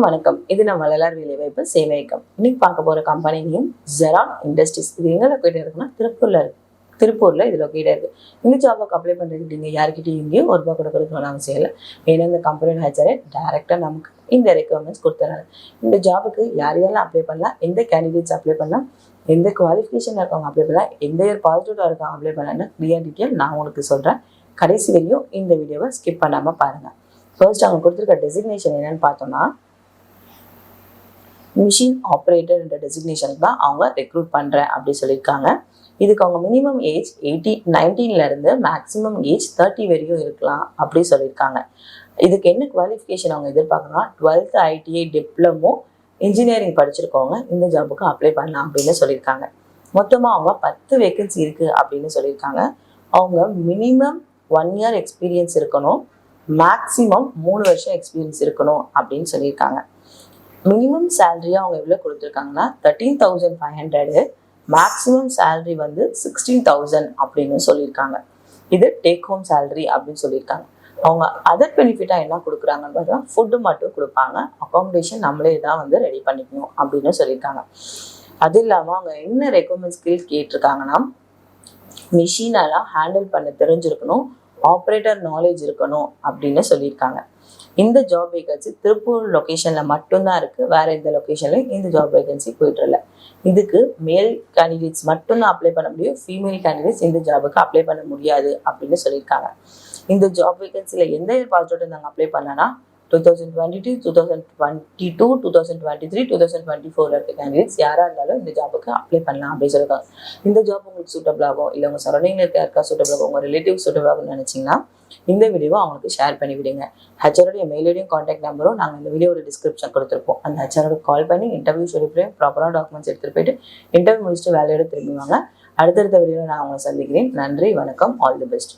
அனைவருக்கும் வணக்கம். இது நம்ம வள்ளலார் வேலைவாய்ப்பு சேவை இயக்கம். இன்னைக்கு பார்க்க போற கம்பெனி நேம் ஜெரான் இண்டஸ்ட்ரீஸ். இது எங்க லொக்கேட் இருக்குன்னா திருப்பூர்ல இது லொக்கேட் இருக்கு. இந்த ஜாபுக்கு அப்ளை பண்றதுக்கு நீங்க யார்கிட்டயும் இங்கேயும் ₹1 கூட கொடுக்கணும் அவசியம் இல்லை. ஏன்னா இந்த கம்பெனியோட ஹெச்ஆர் டைரக்டா நமக்கு இந்த ரெக்யர்மெண்ட்ஸ் கொடுத்துறாங்க. இந்த ஜாபுக்கு யார் யாரெல்லாம் அப்ளை பண்ணலாம், எந்த கேண்டிடேட்ஸ் அப்ளை பண்ணலாம், எந்த குவாலிஃபிகேஷன் இருக்கவங்க அப்ளை பண்ணலாம், எந்த இயர் பாசிட்டிவா இருக்கவங்க அப்ளை பண்ணலாம்னு கிளியர் டீட்டெயில் நான் உங்களுக்கு சொல்றேன். கடைசி வரையும் இந்த வீடியோவை ஸ்கிப் பண்ணாம பாருங்க. ஃபர்ஸ்ட் அவங்க கொடுத்துருக்க டெசிக்னேஷன் என்னன்னு பார்த்தோம்னா மிஷின் ஆப்ரேட்டர் என்ற டெசிக்னேஷன் தான் அவங்க ரெக்ரூட் பண்ணுறேன் அப்படி சொல்லியிருக்காங்க. இதுக்கு அவங்க மினிமம் ஏஜ் 19 இருந்து மேக்ஸிமம் ஏஜ் 30 வரையும் இருக்கலாம் அப்படி சொல்லியிருக்காங்க. இதுக்கு என்ன குவாலிஃபிகேஷன் அவங்க எதிர்பார்க்கணும்னா 12th ITI டிப்ளமோ இன்ஜினியரிங் படிச்சிருக்கவங்க இந்த ஜாபுக்கு அப்ளை பண்ணலாம் அப்படின்னு சொல்லியிருக்காங்க. மொத்தமாக அவங்க 10 வேகன்சி இருக்குது அப்படின்னு சொல்லியிருக்காங்க. அவங்க மினிமம் 1 year எக்ஸ்பீரியன்ஸ் இருக்கணும், மேக்ஸிமம் 3 வருஷம் எக்ஸ்பீரியன்ஸ் இருக்கணும் அப்படின்னு சொல்லியிருக்காங்க. மினிமம் சேலரியாக அவங்க எவ்வளோ கொடுத்துருக்காங்கன்னா 13,500, மேக்ஸிமம் சேலரி வந்து 16,000 அப்படின்னு சொல்லியிருக்காங்க. இது டேக் ஹோம் சேலரி அப்படின்னு சொல்லியிருக்காங்க. அவங்க அதர் பெனிஃபிட்டாக என்ன கொடுக்குறாங்கன்னு பார்த்தா ஃபுட்டு மட்டும் கொடுப்பாங்க, அகாமடேஷன் நம்மளே தான் வந்து ரெடி பண்ணிக்கணும் அப்படின்னு சொல்லியிருக்காங்க. அது இல்லாமல் அவங்க என்ன ரெக்வயர்மெண்ட் ஸ்கில் கேட்டிருக்காங்கன்னா மிஷினெல்லாம் ஹேண்டில் பண்ண தெரிஞ்சிருக்கணும், ஆப்ரேட்டர் நாலேஜ் இருக்கணும் அப்படின்னு சொல்லியிருக்காங்க. இந்த ஜாப் வேகன்சி திருப்பூர் லொக்கேஷனில் மட்டும்தான் இருக்குது, வேற எந்த லொக்கேஷன்லையும் இந்த ஜாப் வேகன்சி போயிட்டு இல்லை. இதுக்கு மேல் கேண்டிடேட்ஸ் மட்டும்தான் அப்ளை பண்ண முடியும், ஃபீமேல் கேண்டிடேட்ஸ் இந்த ஜாபுக்கு அப்ளை பண்ண முடியாது அப்படின்னு சொல்லியிருக்காங்க. இந்த ஜாப் வேகன்சியில் எந்த இயர் பாஸ் அவுட் நாங்கள் அப்ளை பண்ணனா 2022, 2022, 2023, 2024 இருக்க கேண்டிடேட்ஸ் யாராக இருந்தாலும் இந்த ஜாபுக்கு அப்ளை பண்ணலாம் அப்படின்னு சொல்லியிருக்காங்க. இந்த ஜாப் உங்களுக்கு சூட்டபிள் ஆகும், இல்லை உங்கள் சரௌண்டிங்கில் இருக்க யாருக்கா சூட்டபிள் ஆகும், உங்கள் ரிலேட்டிவ் சூட்டபிள் ஆகும்னு நினச்சிங்கன்னா இந்த வீடியோவை அவங்களுக்கு ஷேர் பண்ணி விடுங்க. ஹெச்ஆரோடைய மெயில் ஐடியும் கான்டாக்ட் நம்பரும் நாங்கள் இந்த வீடியோட டிஸ்கிரிப்ஷன் கொடுத்துருப்போம். அந்த ஹெச்ஆரோட கால் பண்ணி இன்டர்வியூ ஷெடியூல் ப்ராப்பராக டாக்குமெண்ட்ஸ் எடுத்துகிட்டு போயிட்டு இன்டர்வியூ முடிச்சுட்டு வேலையோட திரும்புவாங்க. அடுத்தடுத்த வீடியோவில் நான் அவங்களை சந்திக்கிறேன். நன்றி, வணக்கம், ஆல் தி பெஸ்ட்.